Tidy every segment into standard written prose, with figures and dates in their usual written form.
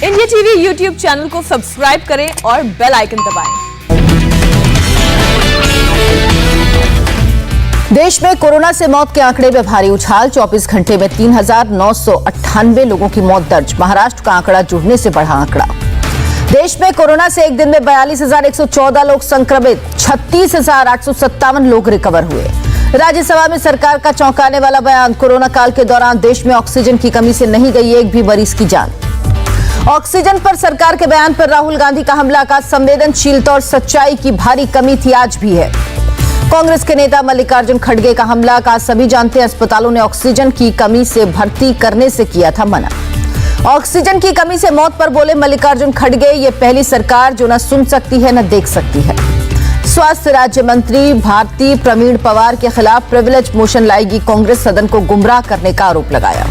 India TV YouTube channel को subscribe करें और बेल आइकन दबाएं। देश में कोरोना से मौत के आंकड़े में भारी उछाल। 24 घंटे में 3,998 लोगों की मौत दर्ज। महाराष्ट्र का आंकड़ा जुड़ने से बढ़ा आंकड़ा। देश में कोरोना से एक दिन में 42,114 लोग संक्रमित, 36,857 लोग रिकवर हुए। राज्यसभा में सरकार का चौंकाने वाला बयान। कोरोना काल के दौरान देश में ऑक्सीजन की कमी से नहीं गई एक भी मरीज की जान। ऑक्सीजन पर सरकार के बयान पर राहुल गांधी का हमला। का संवेदनशीलता और सच्चाई की भारी कमी थी, आज भी है। कांग्रेस के नेता मल्लिकार्जुन खड़गे का हमला। का सभी जानते हैं अस्पतालों ने ऑक्सीजन की कमी से भर्ती करने से किया था मना। ऑक्सीजन की कमी से मौत पर बोले मल्लिकार्जुन खड़गे, ये पहली सरकार जो न सुन सकती है न देख सकती है। स्वास्थ्य राज्य मंत्री भारती प्रवीण पवार के खिलाफ प्रिविलेज मोशन लाएगी कांग्रेस। सदन को गुमराह करने का आरोप लगाया।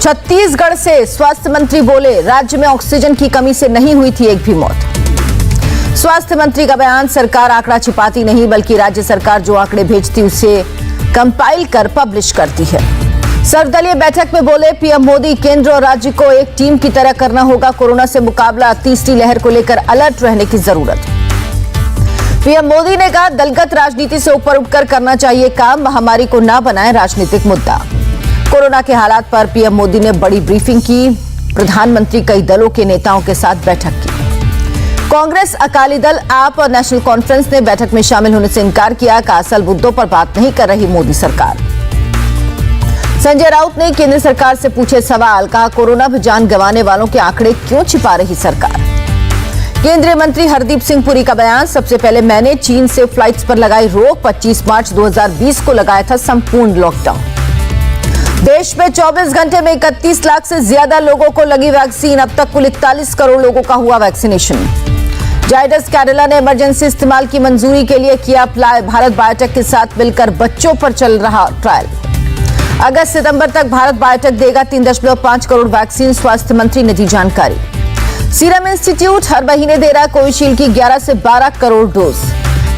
छत्तीसगढ़ से स्वास्थ्य मंत्री बोले, राज्य में ऑक्सीजन की कमी से नहीं हुई थी एक भी मौत। स्वास्थ्य मंत्री का बयान। सरकार आंकड़ा छिपाती नहीं, बल्कि राज्य सरकार जो आंकड़े भेजती उसे कंपाइल कर पब्लिश करती है। सर्वदलीय बैठक में बोले पीएम मोदी, केंद्र और राज्य को एक टीम की तरह करना होगा। कोरोना से मुकाबला, तीसरी लहर को लेकर अलर्ट रहने की जरूरत। पीएम मोदी ने कहा, दलगत राजनीति से ऊपर उठकर करना चाहिए काम। महामारी को न बनाएं राजनीतिक मुद्दा। कोरोना के हालात पर पीएम मोदी ने बड़ी ब्रीफिंग की। प्रधानमंत्री कई दलों के नेताओं के साथ बैठक की। कांग्रेस, अकाली दल, आप और नेशनल कॉन्फ्रेंस ने बैठक में शामिल होने से इनकार किया। का असल मुद्दों पर बात नहीं कर रही मोदी सरकार। संजय राउत ने केंद्र सरकार से पूछे सवाल। कहा, कोरोना में जान गंवाने वालों के आंकड़े क्यों छिपा रही सरकार। केंद्रीय मंत्री हरदीप सिंह पुरी का बयान। सबसे पहले मैंने चीन से फ्लाइट्स पर लगाई रोक। 25 मार्च 2020 को लगाया था संपूर्ण लॉकडाउन। देश में 24 घंटे में 31 लाख से ज्यादा लोगों को लगी वैक्सीन। अब तक कुल 41 करोड़ लोगों का हुआ वैक्सीनेशन। जायडस कैडिला ने इमरजेंसी इस्तेमाल की मंजूरी के लिए किया अप्लाई। भारत बायोटेक के साथ मिलकर बच्चों पर चल रहा ट्रायल। अगस्त सितंबर तक भारत बायोटेक देगा 3.5 करोड़ वैक्सीन। स्वास्थ्य मंत्री ने दी जानकारी। सीरम इंस्टीट्यूट हर महीने दे रहा कोविशील्ड की 11 से 12 करोड़ डोज।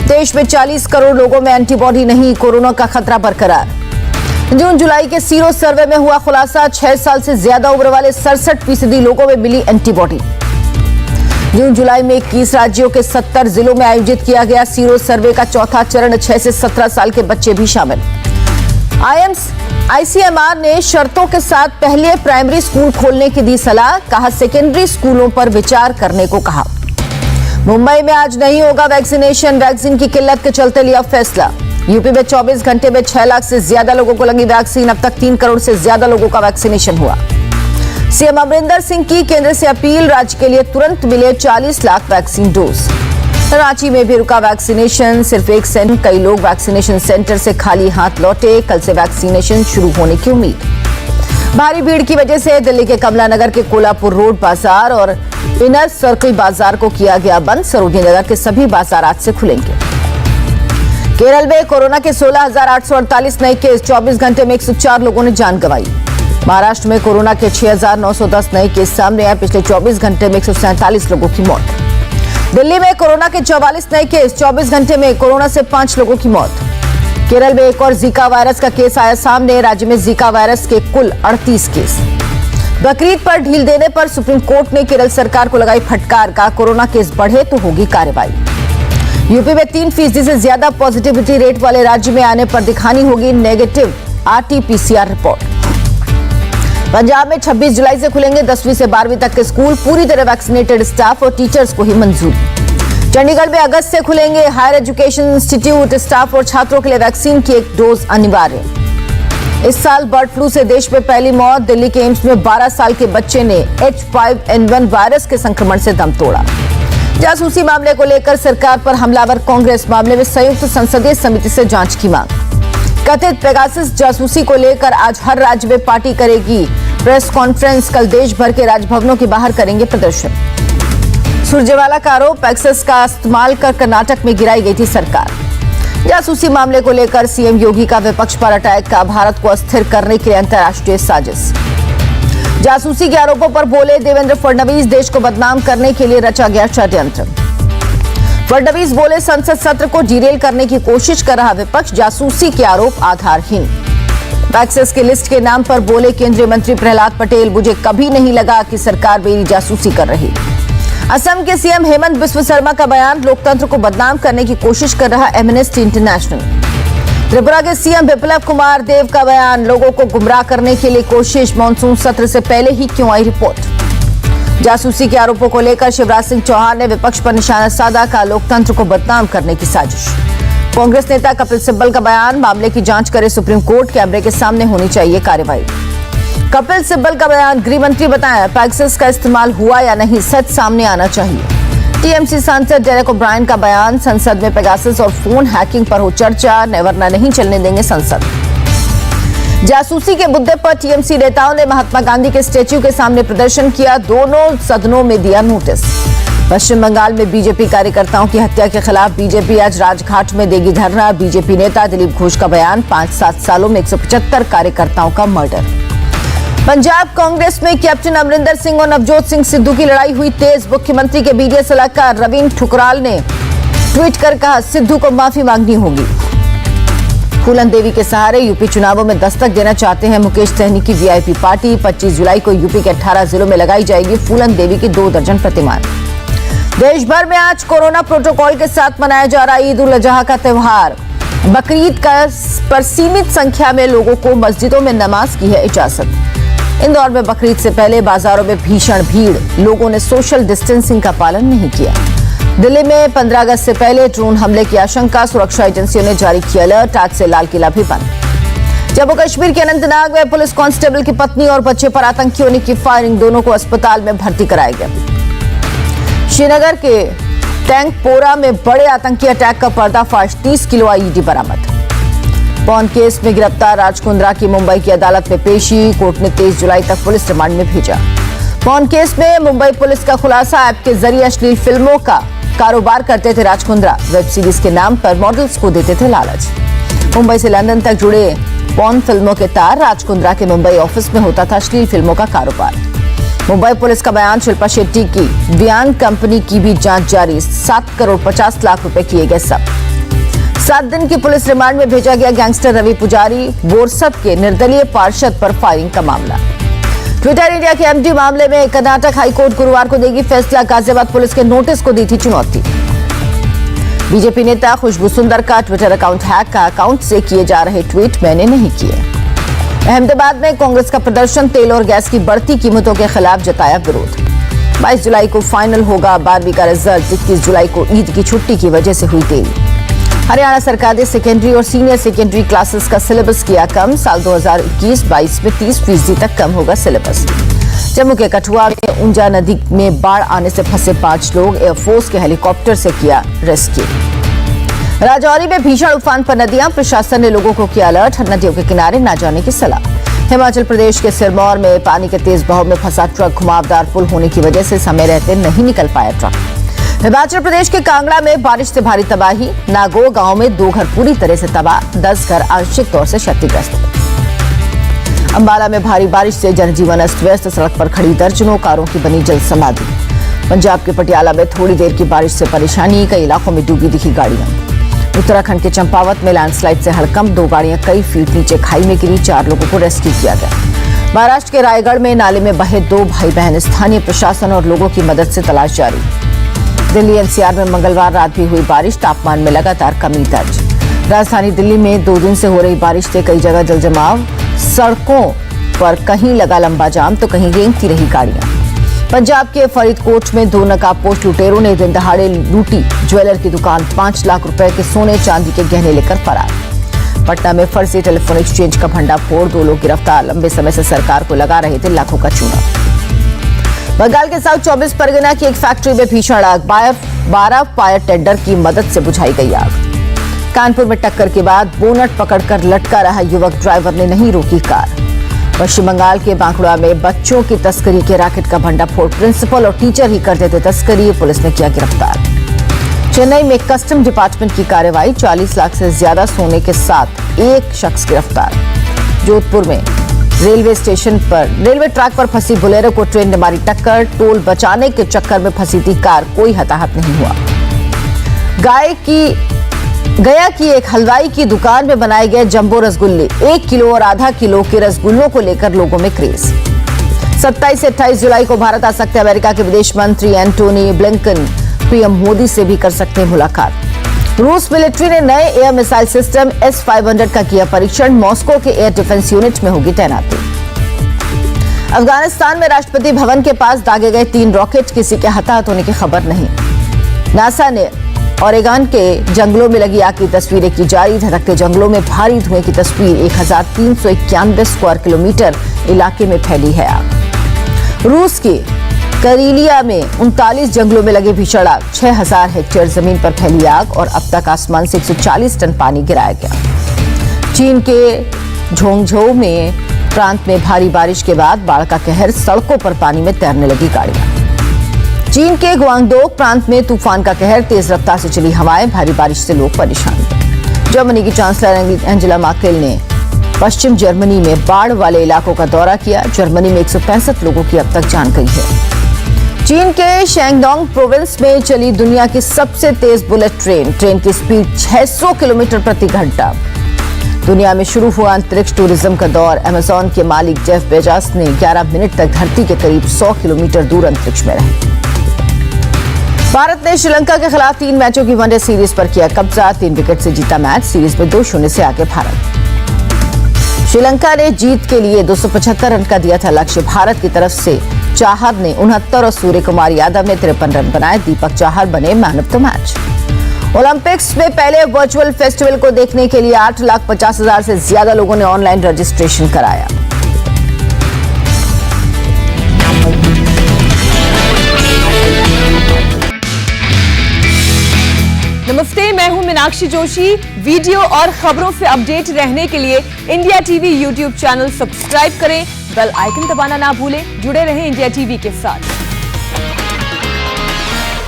देश में 40 करोड़ लोगों में एंटीबॉडी नहीं, कोरोना का खतरा बरकरार। जून जुलाई के सीरो सर्वे में हुआ खुलासा। 6 साल से ज्यादा उम्र वाले 67% लोगों में मिली एंटीबॉडी। जून जुलाई में 21 राज्यों के 70 जिलों में आयोजित किया गया सीरो सर्वे का चौथा चरण। 6 से 17 साल के बच्चे भी शामिल। आईसीएमआर ने शर्तों के साथ पहले प्राइमरी स्कूल खोलने की दी सलाह। कहा, सेकेंडरी स्कूलों पर विचार करने को कहा। मुंबई में आज नहीं होगा वैक्सीनेशन। वैक्सीन की किल्लत के चलते लिया फैसला। यूपी में 24 घंटे में 6 लाख से ज्यादा लोगों को लगी वैक्सीन। अब तक 3 करोड़ से ज्यादा लोगों का वैक्सीनेशन हुआ। सीएम अमरिंदर सिंह की केंद्र से अपील। राज्य के लिए तुरंत मिले 40 लाख वैक्सीन डोज। रांची में भी रुका वैक्सीनेशन। सिर्फ एक सेंटर, कई लोग वैक्सीनेशन सेंटर से खाली हाथ लौटे। कल से वैक्सीनेशन शुरू होने की उम्मीद। भारी भीड़ की वजह से दिल्ली के कमला नगर के कोल्हापुर रोड बाजार और इनर सर्कल बाजार को किया गया बंद। सरोजनी नगर के सभी बाजार आज से खुलेंगे। केरल में कोरोना के 16,848 नए केस। 24 घंटे में 104 लोगों ने जान गंवाई। महाराष्ट्र में कोरोना के 6,910 नए केस सामने आए। पिछले 24 घंटे में 147 लोगों की मौत। दिल्ली में कोरोना के 44 नए केस। 24 घंटे में कोरोना से 5 लोगों की मौत। केरल में एक और जीका वायरस का केस आया सामने। राज्य में जीका वायरस के कुल 38 केस। बकरीद पर ढील देने पर सुप्रीम कोर्ट ने केरल सरकार को लगाई फटकार। का कोरोना केस बढ़े तो होगी कार्रवाई। यूपी में 3% से ज्यादा पॉजिटिविटी रेट वाले राज्य में आने पर दिखानी होगी नेगेटिव RT-PCR रिपोर्ट। पंजाब में 26 जुलाई से खुलेंगे 10वीं से 12वीं तक के स्कूल। पूरी तरह वैक्सीनेटेड स्टाफ और टीचर्स को ही मंजूरी। चंडीगढ़ में अगस्त से खुलेंगे हायर एजुकेशन इंस्टीट्यूट। स्टाफ और छात्रों के लिए वैक्सीन की 1 डोज अनिवार्य। इस साल बर्ड फ्लू से देश में पहली मौत। दिल्ली के एम्स में 12 साल के बच्चे ने H5N1 वायरस के संक्रमण से दम तोड़ा। जासूसी मामले को लेकर सरकार पर हमलावर कांग्रेस। मामले में संयुक्त संसदीय समिति से जांच की मांग। कथित पेगासस जासूसी को लेकर आज हर राज्य में पार्टी करेगी प्रेस कॉन्फ्रेंस। कल देश भर के राजभवनों के बाहर करेंगे प्रदर्शन। सुरजेवाला का आरोप, पैक्सस का इस्तेमाल कर कर्नाटक में गिराई गई थी सरकार। जासूसी मामले को लेकर सीएम योगी का विपक्ष पर अटैक। का भारत को अस्थिर करने के लिए अंतर्राष्ट्रीय साजिश। जासूसी के आरोपों पर बोले देवेंद्र फडणवीस, देश को बदनाम करने के लिए रचा गया षड्यंत्र। फडणवीस बोले, संसद सत्र को डिरेल करने की कोशिश कर रहा विपक्ष। जासूसी के आरोप आधारहीन। पैक्सेस की लिस्ट के नाम पर बोले केंद्रीय मंत्री प्रहलाद पटेल, मुझे कभी नहीं लगा कि सरकार मेरी जासूसी कर रही। असम के सीएम हेमंत बिस्व शर्मा का बयान, लोकतंत्र को बदनाम करने की कोशिश कर रहा एमनेस्टी इंटरनेशनल। त्रिपुरा के सीएम बिप्लब कुमार देव का बयान, लोगों को गुमराह करने के लिए कोशिश, मानसून सत्र से पहले ही क्यों आई रिपोर्ट। जासूसी के आरोपों को लेकर शिवराज सिंह चौहान ने विपक्ष पर निशाना साधा, का लोकतंत्र को बदनाम करने की साजिश। कांग्रेस नेता कपिल सिब्बल का बयान, मामले की जांच करे सुप्रीम कोर्ट, कैमरे के सामने होनी चाहिए कार्रवाई। कपिल सिब्बल का बयान, गृह मंत्री बताया पैक्सेस का इस्तेमाल हुआ या नहीं, सच सामने आना चाहिए। टीएमसी सांसद डेरेक ओब्रायन का बयान, संसद में पेगासस और फोन हैकिंग पर हो चर्चा, नेवरना नहीं चलने देंगे संसद। जासूसी के मुद्दे पर टीएमसी नेताओं ने महात्मा गांधी के स्टैच्यू के सामने प्रदर्शन किया, दोनों सदनों में दिया नोटिस। पश्चिम बंगाल में बीजेपी कार्यकर्ताओं की हत्या के खिलाफ बीजेपी आज राजघाट में देगी धरना। बीजेपी नेता दिलीप घोष का बयान, 5-7 सालों में 175 कार्यकर्ताओं का मर्डर। पंजाब कांग्रेस में कैप्टन अमरिंदर सिंह और नवजोत सिंह सिद्धू की लड़ाई हुई तेज। मुख्यमंत्री के मीडिया सलाहकार रविंद्र ठुकराल ने ट्वीट कर कहा, सिद्धू को माफी मांगनी होगी। फूलन देवी के सहारे यूपी चुनावों में दस्तक देना चाहते हैं मुकेश सहनी की वीआईपी पार्टी। 25 जुलाई को यूपी के 18 जिलों में लगाई जाएगी फूलन देवी की 2 दर्जन प्रतिमाएं। देश भर में आज कोरोना प्रोटोकॉल के साथ मनाया जा रहा ईद उल अजहा का त्योहार। बकरीद पर सीमित संख्या में लोगों को मस्जिदों में नमाज की है इजाजत। इंदौर में बकरीद से पहले बाजारों में भीषण भीड़, लोगों ने सोशल डिस्टेंसिंग का पालन नहीं किया। दिल्ली में 15 अगस्त से पहले ड्रोन हमले की आशंका, सुरक्षा एजेंसियों ने जारी किया अलर्ट। आज से लाल किला भी बंद। जम्मू कश्मीर के अनंतनाग में पुलिस कांस्टेबल की पत्नी और बच्चे पर आतंकियों ने की फायरिंग, दोनों को अस्पताल में भर्ती कराया गया। श्रीनगर के टैंकपोरा में बड़े आतंकी अटैक का पर्दाफाश, 30 किलो आईईडी बरामद। पॉर्न केस में गिरफ्तार राज कुंद्रा की मुंबई की अदालत में पेशी, कोर्ट ने 23 जुलाई तक पुलिस रिमांड में भेजा। पॉर्न केस में मुंबई पुलिस का खुलासा, ऐप के जरिए अश्लील फिल्मों का कारोबार करते थे राज कुंद्रा, वेब सीरीज के नाम पर मॉडल्स को देते थे लालच। मुंबई से लंदन तक जुड़े पॉर्न फिल्मों के तार, राज कुंद्रा के मुंबई ऑफिस में होता था अश्लील फिल्मों का कारोबार। मुंबई पुलिस का बयान, शिल्पा शेट्टी की वियांग कंपनी की भी जांच जारी, 7 करोड़ 50 लाख रुपए किए गए सब। 7 दिन की पुलिस रिमांड में भेजा गया गैंगस्टर रवि पुजारी, बोरसद के निर्दलीय पार्षद पर फायरिंग का मामला। ट्विटर इंडिया के एमडी मामले में कर्नाटक हाईकोर्ट गुरुवार को देगी फैसला, गाजियाबाद पुलिस के नोटिस को दी थी चुनौती। बीजेपी नेता खुशबू सुंदर का ट्विटर अकाउंट हैक, का अकाउंट से किए जा रहे ट्वीट मैंने नहीं किए। अहमदाबाद में कांग्रेस का प्रदर्शन, तेल और गैस की बढ़ती कीमतों के खिलाफ जताया विरोध। 22 जुलाई को फाइनल होगा 12वीं का रिजल्ट, 21 जुलाई को ईद की छुट्टी की वजह से हुई देरी। हरियाणा सरकार ने सेकेंडरी और सीनियर सेकेंडरी क्लासेस का सिलेबस किया कम, साल 2021-22 में 30% तक कम होगा सिलेबस। जम्मू के कठुआ में ऊंजा नदी में बाढ़ आने से फंसे 5 लोग, एयरफोर्स के हेलीकॉप्टर से किया रेस्क्यू। राजौरी में भीषण उफान पर नदियां, प्रशासन ने लोगों को किया अलर्ट, नदियों के किनारे न जाने की सलाह। हिमाचल प्रदेश के सिरमौर में पानी के तेज बहाव में फंसा ट्रक, घुमावदार पुल होने की वजह से समय रहते नहीं निकल पाया ट्रक। हिमाचल प्रदेश के कांगड़ा में बारिश से भारी तबाही, नागो गांव में 2 घर पूरी तरह से तबाह, 10 घर आंशिक तौर से क्षतिग्रस्त। अंबाला में भारी बारिश से जनजीवन अस्त व्यस्त, सड़क पर खड़ी दर्जनों कारों की बनी जल समाधि। पंजाब के पटियाला में थोड़ी देर की बारिश से परेशानी, कई इलाकों में डूबी दिखी गाड़ियां। उत्तराखंड के चंपावत में लैंडस्लाइड से हड़कंप, 2 गाड़ियां कई फीट नीचे खाई में गिरी, 4 लोगों को रेस्क्यू किया गया। महाराष्ट्र के रायगढ़ में नाले में बहे 2 भाई बहन, स्थानीय प्रशासन और लोगों की मदद से तलाश जारी। दिल्ली एनसीआर में मंगलवार रात भी हुई बारिश, तापमान में लगातार कमी दर्ज। राजधानी दिल्ली में 2 दिन से हो रही बारिश से कई जगह जल जमाव, सड़कों पर कहीं लगा लंबा जाम तो कहीं रेंगती रही गाड़ियां। पंजाब के फरीदकोट में 2 नकाबपोश लुटेरों ने दिन दहाड़े लूटी ज्वेलर की दुकान, 5 लाख रुपए के सोने चांदी के गहने लेकर फरार। पटना में फर्जी टेलीफोन एक्सचेंज का भंडाफोड़, 2 लोग गिरफ्तार, लंबे समय से सरकार को लगा रहे थे लाखों का चूना। बंगाल के साउथ 24 परगना की एक फैक्ट्री में भीषण आग, 12 फायर टेंडर की मदद से बुझाई गई आग। कानपुर में टक्कर के बाद बोनट पकड़कर लटका रहा युवक, ड्राइवर ने नहीं रोकी कार। पश्चिम बंगाल के बांकुड़ा में बच्चों की तस्करी के रैकेट का भंडाफोड़, प्रिंसिपल और टीचर ही करते थे तस्करी, पुलिस ने किया गिरफ्तार। चेन्नई में कस्टम डिपार्टमेंट की कार्रवाई, 40 लाख से ज्यादा सोने के साथ एक शख्स गिरफ्तार। जोधपुर में रेलवे ट्रैक पर फंसी बोलेरो को ट्रेन ने मारी टक्कर, टोल बचाने के चक्कर में फंसी थी कार, कोई हताहत नहीं हुआ। गाय की गया की एक हलवाई की दुकान में बनाए गए जंबो रसगुल्ले, 1 किलो और आधा किलो के रसगुल्लों को लेकर लोगों में क्रेज। 27 से 28 जुलाई को भारत आ सकते अमेरिका के विदेश मंत्री एंटोनी ब्लिंकन पीएम मोदी से भी कर सकते हैं मुलाकात। रूस मिलिट्री ने नए एयर मिसाइल सिस्टम S-500 का किया परीक्षण, मॉस्को के एयर डिफेंस यूनिट में होगी तैनाती। अफगानिस्तान में राष्ट्रपति भवन के पास दागे गए 3 रॉकेट, किसी के हताहत होने की खबर नहीं। नासा ने ओरेगन के जंगलों में लगी आग की तस्वीरें की जारी, धधकते जंगलों में भारी धुएं की तस्वीर। 1391 स्क्वायर किलोमीटर इलाके में फैली है आग। रूस की करीलिया में 39 जंगलों में लगे भीषण आग, 6000 हेक्टेयर जमीन पर फैली आग और अब तक आसमान से 140 टन पानी गिराया गया। चीन के झोंगझोउ में प्रांत में भारी बारिश के बाद बाढ़ का कहर, सड़कों पर पानी में तैरने लगी गाड़ियां। चीन के ग्वांगडोक प्रांत में तूफान का कहर, तेज रफ्तार से चली हवाएं, भारी बारिश से लोग परेशान। जर्मनी की चांसलर एंजेला मर्केल ने पश्चिम जर्मनी में बाढ़ वाले इलाकों का दौरा किया। जर्मनी में 165 लोगों की अब तक जान गई है। चीन के शेंगडोंग प्रोविंस में चली दुनिया की सबसे तेज बुलेट ट्रेन की स्पीड 600 किलोमीटर प्रति घंटा। दुनिया में शुरू हुआ अंतरिक्ष टूरिज्म का दौर। अमेजॉन के मालिक जेफ बेजोस ने 11 मिनट तक धरती के करीब 100 किलोमीटर दूर अंतरिक्ष में रहे। भारत ने श्रीलंका के खिलाफ 3 मैचों की वनडे सीरीज पर किया कब्जा, 3 विकेट से जीता मैच, सीरीज में 2-0 से आगे भारत। श्रीलंका ने जीत के लिए 275 रन का दिया था लक्ष्य। भारत की तरफ से चाहर ने 69 और सूर्य कुमार यादव ने 53 रन बनाए। दीपक चाहर बने man of the match. Olympics में पहले वर्चुअल फेस्टिवल को देखने के लिए 8,50,000 से ज्यादा लोगों ने ऑनलाइन रजिस्ट्रेशन कराया। नमस्ते, मैं हूं मीनाक्षी जोशी। वीडियो और खबरों से अपडेट रहने के लिए India TV YouTube channel subscribe करें, बेल आइकन दबाना ना भूलें। जुड़े रहें इंडिया टीवी के साथ।